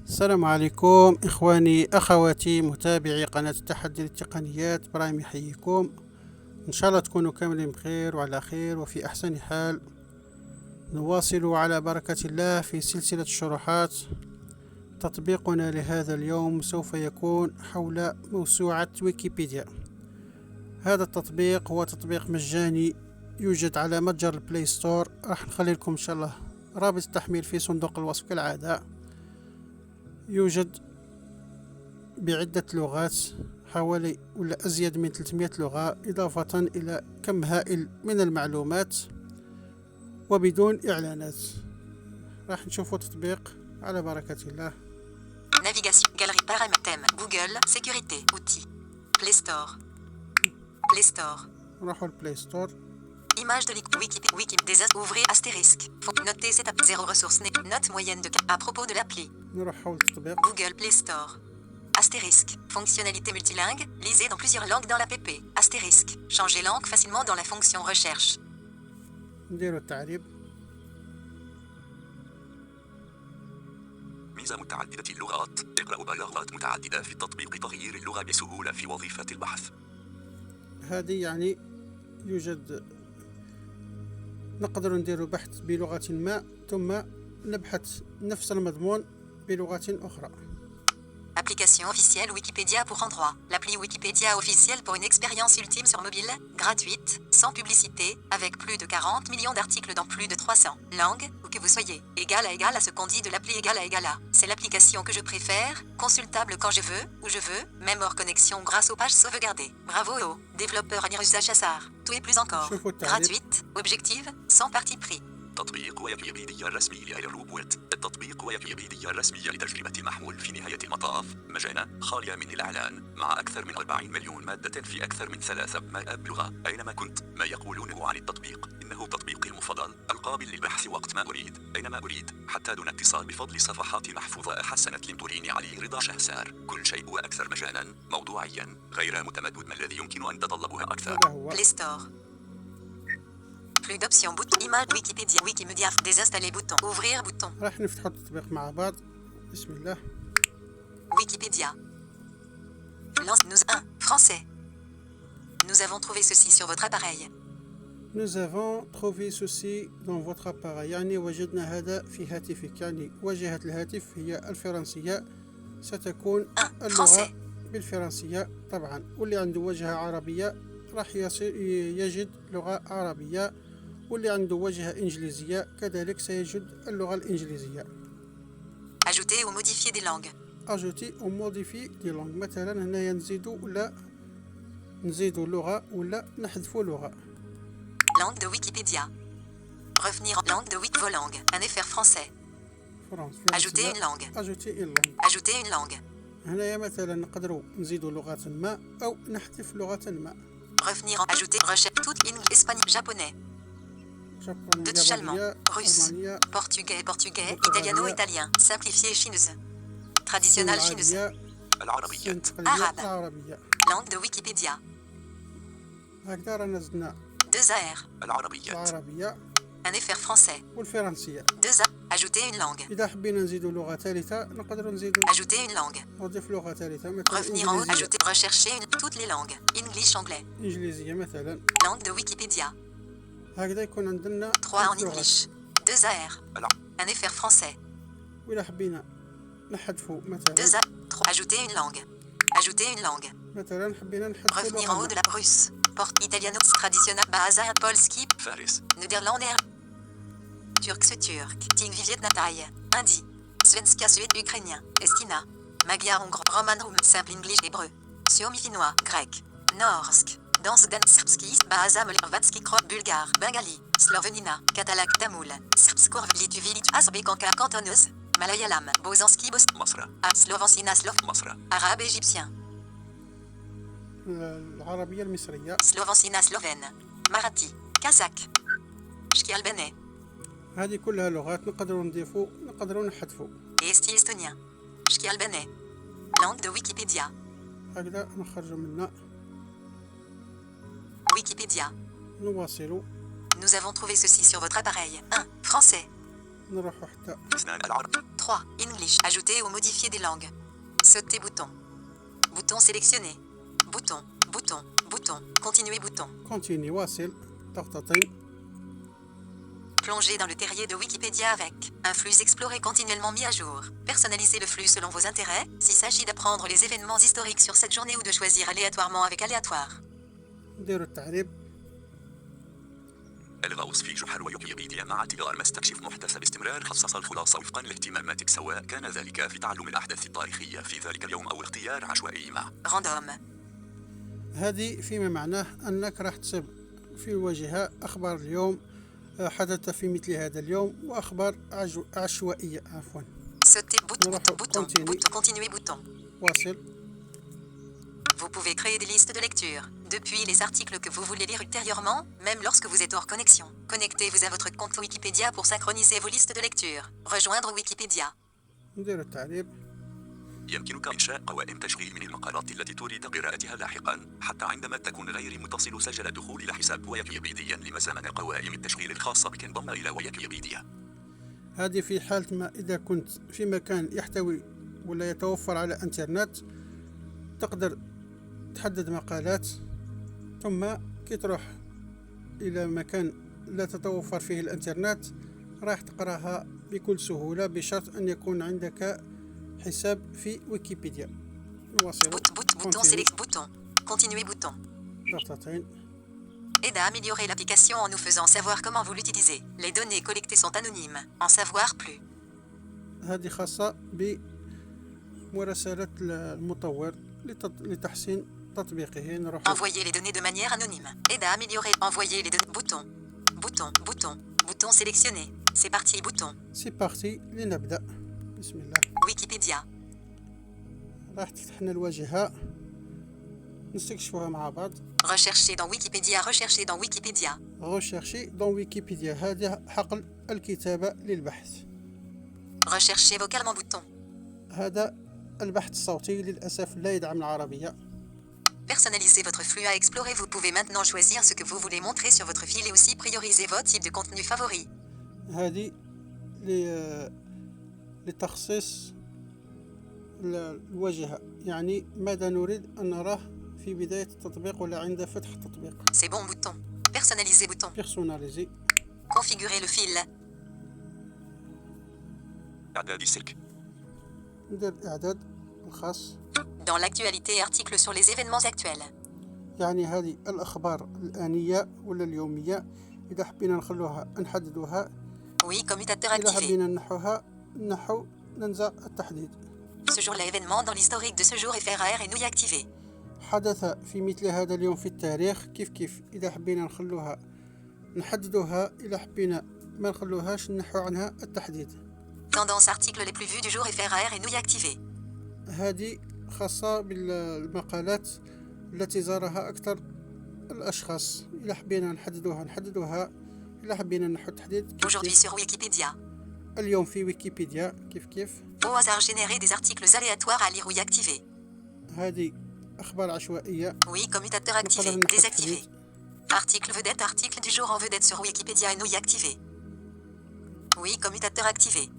السلام عليكم إخواني أخواتي متابعي قناة التحدي للتقنيات، برايم يحييكم. إن شاء الله تكونوا كاملين بخير وعلى خير وفي أحسن حال. نواصل على بركة الله في سلسلة الشروحات. تطبيقنا لهذا اليوم سوف يكون حول موسوعة ويكيبيديا. هذا التطبيق هو تطبيق مجاني يوجد على متجر البلاي ستور. راح نخلي لكم إن شاء الله رابط التحميل في صندوق الوصف كالعادة. يوجد بعدة لغات، حوالي ولا أزيد من 300 لغة، إضافة إلى كم هائل من المعلومات وبدون إعلانات. راح نشوفوا تطبيق على بركة الله. Navigation, galerie, paramètres, thème, Google, sécurité, outils, Play Store, Play Store, نروحوا البلاي ستور. image de Wiki, ouvrir astérisque, noter setup, 0 ressources, note moyenne de à propos de l'appli, نروح حول التطبيق. Google Play Store, astérisque, fonctionnalité multilingue, lisez dans plusieurs langues dans l'app, astérisque, changer langue facilement dans la fonction recherche. نديروا التعريب. ميزة متعددة اللغات. اقرأ بلاغات متعددة في التطبيق. تغيير اللغة بسهولة في وظيفة البحث. هذه يعني يوجد نقدر ندير بحث بلغة ما ثم نبحث نفس المضمون بلغة أخرى. Application officielle Wikipédia pour Android. L'appli Wikipédia officielle pour une expérience ultime sur mobile, gratuite, sans publicité, avec plus de 40 millions d'articles dans plus de 300 langues, où que vous soyez. Égal à ce qu'on dit de l'appli égal à. C'est l'application que je préfère, consultable quand je veux, où je veux, même hors connexion grâce aux pages sauvegardées. Bravo aux développeurs à usage hasard. Tout et plus encore. Gratuite, objective, sans parti pris. تطبيق ويكيبيديا الرسمي للروبوت. التطبيق ويكيبيديا الرسمي لتجربة محمول في نهاية المطاف، مجانا، خالية من الإعلان، مع أكثر من 40 مليون مادة في أكثر من 300 لغة. أينما كنت، ما يقولونه عن التطبيق إنه تطبيقي المفضل، القابل للبحث وقت ما أريد، أينما أريد، حتى دون اتصال، بفضل صفحات محفوظة حسنت لمديرين علي رضا شهسار. كل شيء وأكثر مجانا، موضوعيا، غير متمدد. ما الذي يمكن أن تطلبه أكثر؟ Play Store. Plus d'options, bouton, image, Wikimedia, désinstaller bouton, ouvrir bouton, راح نفتحوا التطبيق مع بعض. بسم الله. Wikipédia. Lance nous 1, français. Nous avons trouvé ceci sur votre appareil. Nous avons trouvé ceci dans votre appareil. يعني وجدنا هذا في هاتفك. يعني واجهة الهاتف هي الفرنسية، ستكون اللغة بالفرنسية طبعا. واللي عنده واجهة عربية راح يجد لغة عربية، واللي عنده واجهة إنجليزية كذلك سيجد اللغة الإنجليزية. Ajouter ou modifier des langues. Ajouter ou modifier des langues. مثلا هنايا نزيدو لغة ولا نحذفو لغة. Langue de Wikipédia. Revenir en langue de vos langues. Un effet français. Ajouter une langue. Ajouter une langue. Ajouter une langue. هنايا مثلا نقدروا نزيدو لغة ما أو نحذف لغة ما. Revenir en ajouter recherche toute langue espagnol, japonais, Dutch allemand, russe, portugais, italiano italien, simplifié chinoise, traditionnel chinoise, العربيات. arabe, langue de Wikipédia, هكذا رانا زدنا 2 العربيات. العربية un effet français, والفرنسية. 2 ajouter une langue, إذا حبينا نزيدو لغة ثالثة نقدر نزيدو ajouter une langue, نضيف لغة ثالثة مثلا revenir en haut, إنجليزية. ajouter, rechercher toutes les langues, English, anglais, إنجليزية مثلا. langue de Wikipédia, هكذا يكون عندنا 3 en لغات. English, 2 un effet français, وإذا حبينا نحذفو مثلا 2 ajouter une langue, ajouter une langue, مثلا حبينا نحذفو revenir en haut لغة de la russe, italiano, traditionnel, baza, polski, فارس. néerlandais, turc, tingviviet thaï, hindi, svenska, suède, ukrainien, estina, magyar, hongrois, roman, rum, simple English, hébreu, suomi, finnois, grec, norsk, danse, serbski, baza, vatski, krop, bulgare, bengali, slovenina, katalak, tamoul, serbsko, lituvi, azbek, cantoneuse, malayalam, bozanski, مصر. slovencina, مصر. arabe, égyptien, العربية المصرية. slovencina, slovène, marathi, kazakh, shkialbanais, هذه كلها لغات نقدروا نضيفوا نقدروا نحذفوا. esti estonien, shkialbanais, langue de Wikipédia, هكذا نخرجوا منها. Wikipédia. نواصلوا. Nous avons trouvé ceci sur votre appareil. 1. Français. نروحوا حتى 2 العرب. 3. 3. English. Ajouter ou modifier des langues. Sauter bouton. Bouton sélectionné. Bouton. Bouton. Bouton. Continuer bouton. كونتيني واصل ضغطتين. Plonger dans le terrier de Wikipédia avec un flux exploré continuellement mis à jour. Personnaliser le flux selon vos intérêts, s'il s'agit d'apprendre les événements historiques sur cette journée ou de choisir aléatoirement avec aléatoire. نديرو التعريب. الغوص في جحر ويكيبيديا مع اعتبار مستكشف محتسب باستمرار خصص الخلاصة وفقا لاهتماماتك سواء كان ذلك في تعلم الأحداث التاريخية في ذلك اليوم أو اختيار عشوائي ما. Random. هذه فيما معناه أنك راح تصب في الواجهة أخبار اليوم حدث في مثل هذا اليوم وأخبار عشوائية عفوا. Sauter bouton. Bouton. Bouton. Continuer bouton. واصل. Vous pouvez créer des listes de lecture. Depuis les articles que vous voulez lire ultérieurement, même lorsque vous êtes hors connexion. Connectez-vous à votre compte Wikipédia pour synchroniser vos listes de lecture. Rejoindre Wikipédia. نديرو التعريب. يمكنك إنشاء قوائم تشغيل من المقالات التي تريد قراءتها لاحقا حتى عندما تكون غير متصل سجل الدخول إلى حساب ويكيبيديا لمزامن قوائم التشغيل الخاصة بك انضم إلى ويكيبيديا. هذه في حالة ما إذا كنت في مكان يحتوي ولا يتوفر على انترنت تقدر تحدد مقالات ثم كي تروح إلى مكان لا تتوفر فيه الانترنت راح تقراها بكل سهولة بشرط أن يكون عندك حساب في ويكيبيديا. نواصل. Bouton select bouton. Continuer bouton. ضغطتين. Aide à améliorer l'application en nous faisant savoir comment vous l'utilisez. Les données collectées sont anonymes. En savoir plus. هذه خاصة بمراسلة المطور لتحسين تطبيقه. نروح. Envoyer les données de manière anonyme. Aide à améliorer. Envoyer les données. Bouton. Bouton. Bouton. Bouton sélectionné. C'est parti. Bouton. سي بارتي لنبدأ. بسم الله. Wikipédia. راح تفتح لنا الواجهة نستكشفوها مع بعض. Rechercher dans Wikipédia. Rechercher dans Wikipédia. Rechercher dans Wikipédia. هذا حقل الكتابة للبحث. Rechercher vocalement bouton. هذا البحث الصوتي للأسف لا يدعم العربية. Personnalisez votre flux à explorer. Vous pouvez maintenant choisir ce que vous voulez montrer sur votre fil et aussi prioriser votre type de contenu favori. هذه لتخصيص الواجهة يعني ماذا نريد أن نراه في بداية التطبيق ولا عند فتح التطبيق. C'est bon bouton. Personnaliser bouton. Personnaliser. Configurer le fil. إعداد سلك. ندير الإعداد الخاص. Dans l'actualité article sur les événements actuels. يعني هذه الأخبار الآنية ولا اليومية إذا حبينا نحددوها. Oui, commutateur إذا activé. حبينا نحو ننزع التحديد. Ce jour l'événement dans l'historique de ce jour FRR est nouille activé. حدث في مثل هذا اليوم في التاريخ كيف إذا حبينا نحددوها إذا حبينا ما نخلوهاش نحو عنها التحديد. Tendance article les plus vus du jour FRR est nouille activé. هذه خاصة بالمقالات التي زارها أكثر الأشخاص إذا حبينا نحددوها إذا حبينا نحو التحديد. Aujourd'hui sur Wikipédia. اليوم في ويكيبيديا كيف. Au hasard générer des articles aléatoires à lire ou y activer. هذه أخبار عشوائية. Oui, commutateur activé. Désactivé. Article vedette. Article du jour en vedette sur Wikipédia et nouille activé. Oui, commutateur activé.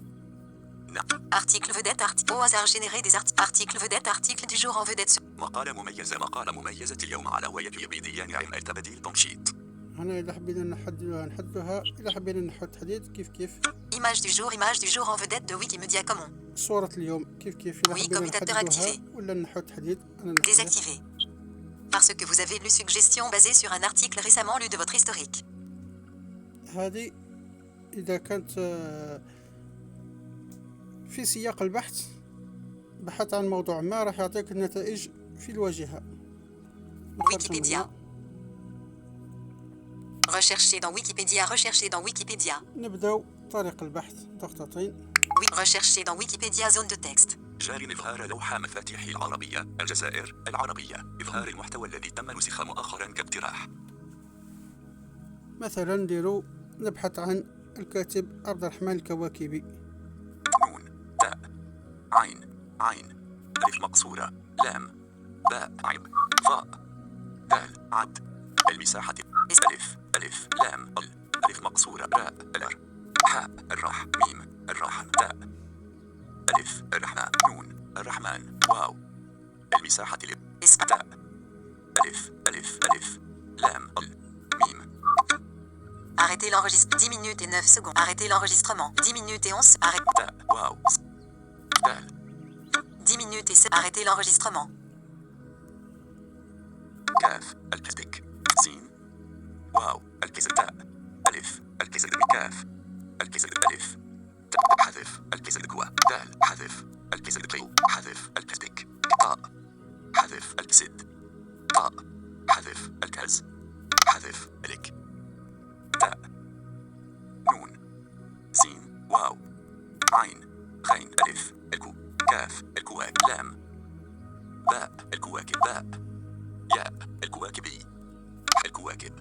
Article vedette. Au hasard générer des articles vedette. Article du jour en vedette sur. مقالة مميزة اليوم على ويكيبيديا نعم التبديل تنشيط. هنا إذا حبينا نحددوها إذا حبينا نحو التحديد كيف. Image du jour en vedette de Wikimedia Commons. صورة اليوم كيف إذا Oui, حبينا commutateur نحددوها activé. ولا نحو التحديد. Désactivé. Parce que vous avez lu suggestion basée sur un article récemment lu de votre historique. هذه إذا كانت في سياق البحث بحث عن موضوع ما راح يعطيك النتائج في الواجهة. Wikipédia. Rechercher dans Wikipédia. Rechercher dans Wikipédia. نبدأ طريق البحث ضغطتين. Oui, rechercher dans Wikipédia zone de texte. جار إظهار لوحة مفاتيح العربية الجزائر العربية إظهار المحتوى الذي تم نسخ مؤخرا كاقتراح. مثلا نديرو نبحث عن الكاتب عبد الرحمن الكواكبي. نون تاء عين ألف مقصورة لام باء عين فاء دال عد المساحة ألف لام ألف مقصورة راء الر حاء الراح ميم الراح تاء ألف الرحمن نون الرحمن واو المساحة تاء ألف ألف ألف لام ميم. Arrêtez l'enregistrement. 10 minutes et 9 secondes. Arrêtez l'enregistrement. 10 minutes et 11. تاء واو دال 10 minutes et 7. Arrêtez l'enregistrement. كاف الكسدك سين واو الكسد تاء ألف الكسد كاف الكسد ألف تاء حذف الكسد كوا دال حذف الكسد كيو حذف الكسدك طاء حذف الكسد طاء حذف الكاز حذف الك تاء نون سين واو عين غين ألف الكو كاف الكواك لام باء الكواكب باء ياء الكواكبي الكواكب.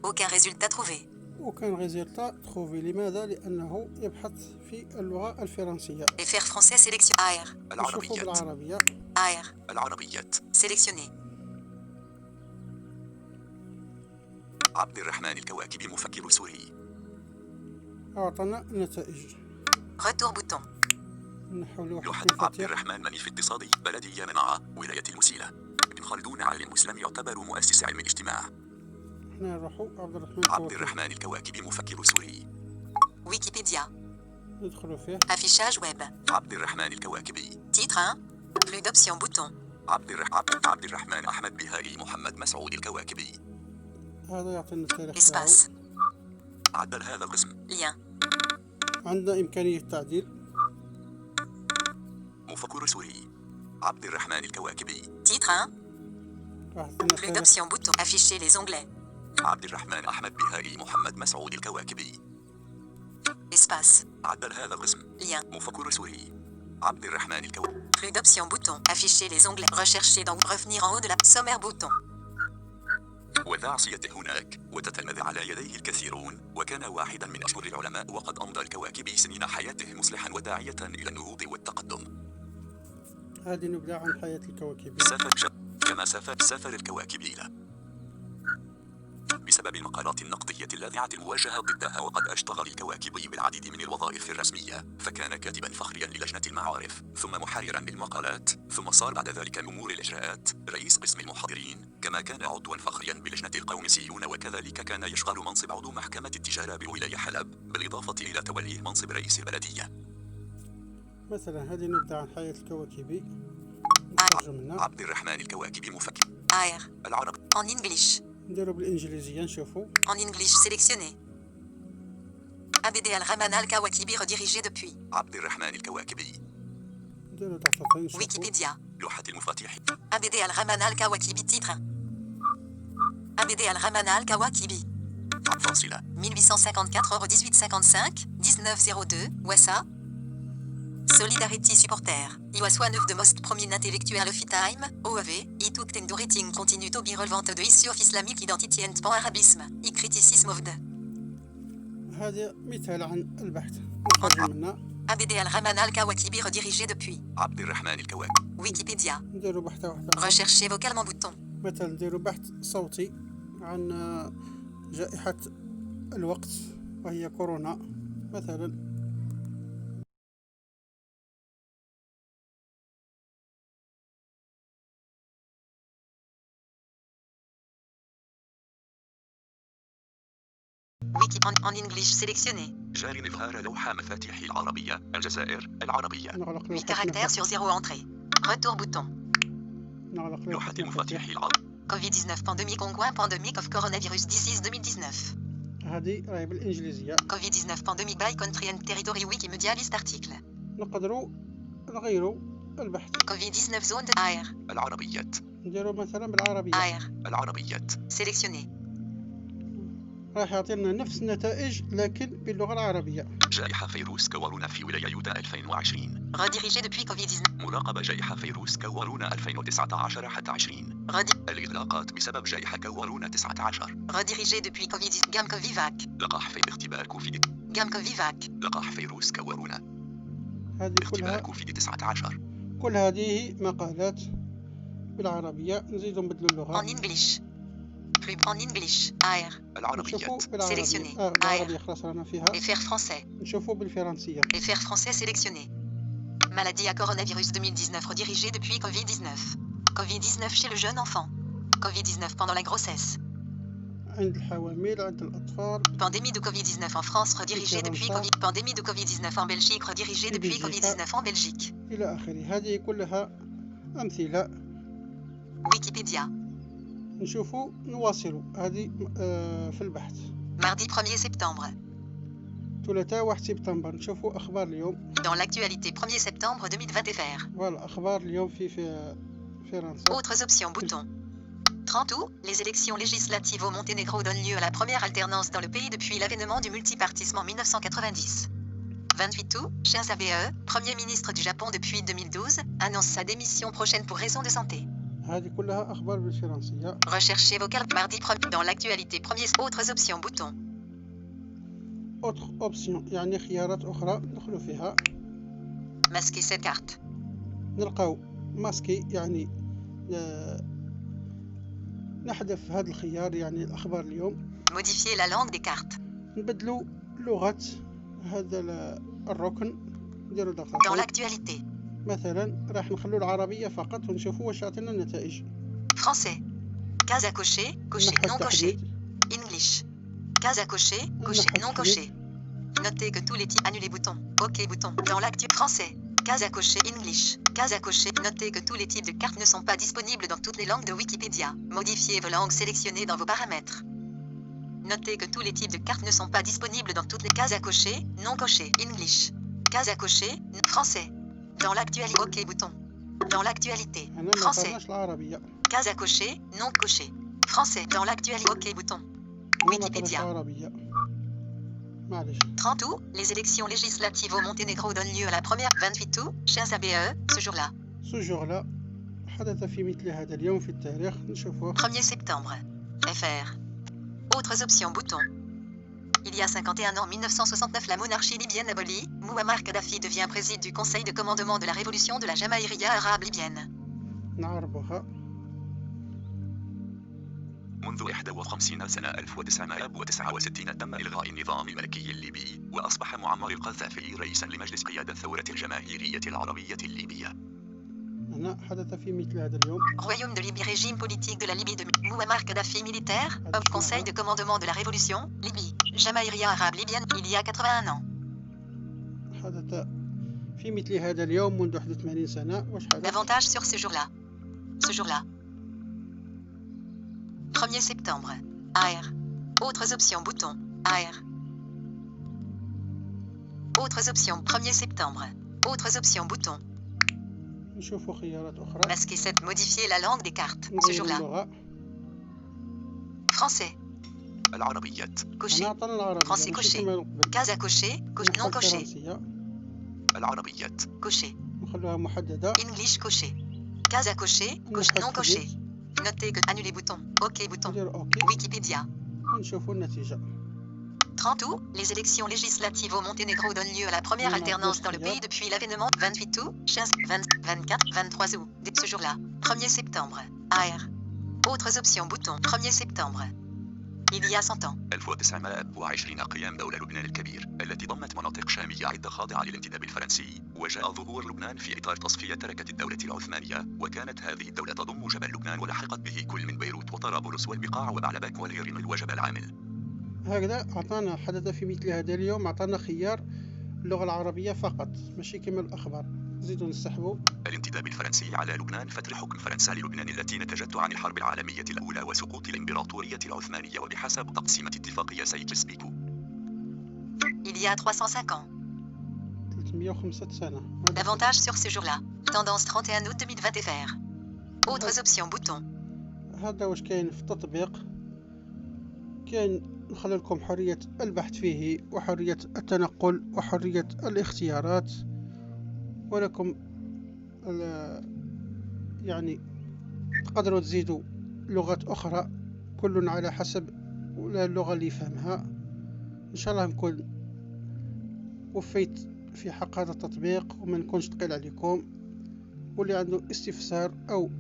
Aucun résultat trouvé. وكان ريزلتا تخوفي. لماذا؟ لأنه يبحث في اللغة الفرنسية. FR français sélection. AR. نشوفوا العربيات بالعربية. AR. العربيات Sélectionné. عبد الرحمن الكواكبي مفكر سوري. أعطنا النتائج. Retour bouton. نحو لوحة لوحة عبد المفاتيح. الرحمن منيف اقتصادي بلدية منعة ولاية المسيلة. ابن خلدون عالم مسلم يعتبر مؤسس علم الاجتماع. احنا نروحوا عبد الرحمن الكواكبي مفكر سوري. Wikipédia. ندخلوا فيه. Affichage web. عبد الرحمن الكواكبي. Titre 1. Plus d'options bouton. عبد الرحمن أحمد بهائي محمد مسعود الكواكبي. هذا يعطينا التاريخ تاعو. Espace. عدل هذا القسم. Lien. عندنا إمكانية تعديل. مفكر سوري. عبد الرحمن الكواكبي. Titre 1. راح Plus تعطينا التاريخ. d'options bouton. Afficher les onglets. عبد الرحمن أحمد بهائي محمد مسعود الكواكبي. Espace. عدل هذا القسم. Lien. مفكر سوري. عبد الرحمن الكواكبي. Plus d'options bouton. Afficher les onglets. Rechercher dans revenir en haut de la sommaire bouton. وذا عصيته هناك وتتلمذ على يديه الكثيرون وكان واحدا من أشهر العلماء وقد أمضى الكواكبي سنين حياته مصلحا وداعية إلى النهوض والتقدم. هذه نبذة عن حياة الكواكب. كما سافر الكواكبي بسبب المقالات النقدية اللاذعة الموجهة ضدها وقد اشتغل الكواكبي بالعديد من الوظائف الرسمية فكان كاتبا فخريا للجنة المعارف ثم محررا للمقالات ثم صار بعد ذلك أمور الإجراءات رئيس قسم المحاضرين كما كان عضوا فخريا بلجنة القومسيون وكذلك كان يشغل منصب عضو محكمة التجارة بولاية حلب بالإضافة إلى توليه منصب رئيس البلدية. مثلا هذه نبذة عن حياة الكواكبي. نخرج منها. عبد الرحمن الكواكبي مفكر. AR. العرب. En English. نديرو بالإنجليزية نشوفوا. En English sélectionné. ABD Al-Rahman Al-Kawakibi redirigé depuis. عبد الرحمن الكواكبي. نديرو ضغطتين نشوفوا. Wikipédia. لوحة المفاتيح. ABD Al-Rahman Al-Kawakibi titre. ABD Al-Rahman Al-Kawakibi. فاصلة. 1854 € 1855 1902 Wassa. Solidarity Supporter. Iwaswa 9 de Most Prominent Intellectual of Time, OEV, Ituk Tendo Rating continue to be relevant de issue of Islamic Identity and Pan-Arabisme, I Criticism of the. هذا مثال عن البحث. نخرج منها. ABD Al-Rahman Al-Kawakibi redirigé depuis. عبد الرحمن الكواكبي. Wikipédia. نديرو بحث واحدة. Rechercher vocalement bouton. مثلا نديرو بحث صوتي عن جائحة الوقت وهي كورونا مثلا. Wiki en English sélectionné. جاري إظهار لوحة مفاتيح العربية الجزائر العربية. نغلق 8 caractères sur 0 entrée. Retour bouton. نغلق لوحة المفاتيح العربية. Covid-19 pandémique Hongkong pandemic of coronavirus disease 2019. هذه راهي بالإنجليزية. Covid-19 pandemic by country and territory Wikimedia list article. نقدروا نغيروا البحث. Covid-19 zone de AR. العربيات. نديرو مثلا بالعربية. AR. العربيات. Sélectionné. راح يعطينا نفس النتائج لكن باللغة العربية. جائحة فيروس كورونا في ولاية يوتا 2020. Redirigé depuis Covid-19. مراقبة جائحة فيروس كورونا 2019 حتى 20. الإغلاقات بسبب جائحة كورونا 19. Redirigé depuis Covid. Gamco Vivac. لقاح في اختبار كوفيد. Gamco Vivac. لقاح فيروس كورونا. هذه اختبار كلها كوفيد 19. كل هذه مقالات بالعربية. نزيد نبدلوا En اللغة. English. plus en English. AR. نشوفوا العربيات. بالعربية. Sélectionné. بالعربية خلاص رانا فيها. Et faire français. نشوفوا بالفرنسية. Et faire français sélectionné. Maladie à coronavirus 2019 redirigée depuis Covid-19. Covid-19 chez le jeune enfant. Covid-19 pendant la grossesse. عند الحوامل عند الأطفال. Pandémie de Covid-19 en France redirigée depuis Covid. Pandémie de Covid-19 en Belgique redirigée depuis Covid-19 en Belgique. إلى آخره. هذه كلها أمثلة. Wikipédia. نشوفوا نواصلوا هذه في البحث. Mardi 1er septembre. ثلاثاء 1 سبتمبر نشوفوا أخبار اليوم. Dans l'actualité 1er septembre 2020 FR. فوالا أخبار اليوم في فرنسا. Autres options bouton. 30 août, les élections législatives au Monténégro donnent lieu à la première alternance dans le pays depuis l'avènement du multipartisme en 1990. 28 août, Shinzo Abe, Premier ministre du Japon depuis 2012, annonce sa démission prochaine pour raison de santé. هذه كلها أخبار بالفرنسية. Recherchez vocal mardi 1er. Dans l'actualité 1er. Autres options bouton. autre option يعني خيارات أخرى ندخلوا فيها. Masquer cette carte. نلقاو ماسكي يعني نحذف هذا الخيار يعني الأخبار اليوم. Modifier la langue des cartes. نبدلوا لغة هذا الركن نديروا ضغط. Dans l'actualité. مثلا راح نخلو العربية فقط ونشوفوا واش يعطينا النتائج. Français. Case à cocher, cocher, non coché. English. Case à cocher, cocher, non coché. Notez que tous les types. Annuler bouton. OK bouton. Dans l'actu. Français. Case à cocher. English. Case à cocher. Notez que tous les types de cartes ne sont pas disponibles dans toutes les langues de Wikipédia. Modifiez vos langues sélectionnées dans vos paramètres. Notez que tous les types de cartes ne sont pas disponibles dans toutes les cases à cocher. Non coché. English. Case à cocher. Français. Dans l'actualité. OK bouton. Dans l'actualité. Français. Case à cocher. Non coché. Français. Dans l'actualité. OK bouton. Wikipédia. 30 août, les élections législatives au Monténégro donnent lieu à la première. 28 août, Shinzo Abe, ce jour-là. Ce jour-là حدث في مثل هذا اليوم في التاريخ. نشوفوه. 1er septembre. FR. Autres options bouton. Il y a 51 ans, 1969, la monarchie libyenne abolie. Mouammar Kadhafi devient président du conseil de commandement de la révolution de la Jamaïria arabe libyenne. نعرفها. منذ 51 سنة 1969 تم إلغاء النظام الملكي الليبي وأصبح معمر القذافي رئيسا لمجلس قيادة الثورة الجماهيرية العربية الليبية. هنا حدث في مثل هذا اليوم. Royaume de Libye, régime politique de la Libye de Mouammar Kadhafi militaire, conseil de commandement de la révolution, Libye, Jamaïria arabe libyenne, il y a 81 ans. حدث في مثل هذا اليوم منذ 81 سنة. واش حدث؟ Davantage sur ce jour-là. Ce jour-là. 1er septembre. AR. Autres options bouton. AR. Autres options 1er septembre. Autres options bouton. نشوفوا خيارات أخرى. Masquer cette. Modifier la langue des cartes. Ce jour-là. Français. العربيات. Coché. Français coché. Case à cocher. Non coché. العربيات. Coché. نخلوها محددة. English coché. Case à cocher. Non coché. Notez que. Annuler bouton. OK bouton. Wikipédia. نشوفوا النتيجة. 30 août, les élections législatives au Monténégro donnent lieu à la première alternance dans le pays depuis l'avènement. 28 août, 24, 23 août, ce jour-là. 1er septembre. AR. Autres options bouton. 1er septembre. Il y a 100 ans. 1920 قيام دولة لبنان الكبير التي ضمت مناطق شامية عدة خاضعة للانتداب الفرنسي، وجاء ظهور لبنان في إطار تصفية تركت الدولة العثمانية، وكانت هذه الدولة تضم جبل لبنان ولحقت به كل من بيروت وطرابلس والبقاع وبعلبك والإيرين وجبل عامل. هكذا أعطانا حدث في مثل هذا اليوم. أعطانا خيار اللغة العربية فقط ماشي كما الأخبار. زيدوا نسحبوا. الانتداب الفرنسي على لبنان فتح حكم فرنسا للبنان التي نتجت عن الحرب العالمية الأولى وسقوط الإمبراطورية العثمانية وبحسب تقسيمة اتفاقية سايكس-بيكو. Il y a 305 ans. 305 سنة. Davantage sur ce jour-là. Tendance 31 août 2020 FR. Autres options bouton. هذا واش كاين في التطبيق. كاين نخلي لكم حرية البحث فيه وحرية التنقل وحرية الاختيارات، ولكم يعني تقدروا تزيدوا لغات أخرى كل على حسب اللغة اللي يفهمها. إن شاء الله نكون وفيت في حق هذا التطبيق وما نكونش ثقيل عليكم. واللي عنده استفسار أو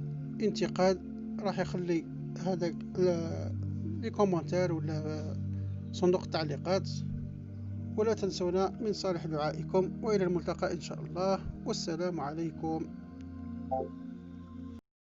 انتقاد راح يخلي هذا لي كومونتير ولا صندوق التعليقات، ولا تنسونا من صالح دعائكم، وإلى الملتقى إن شاء الله، والسلام عليكم.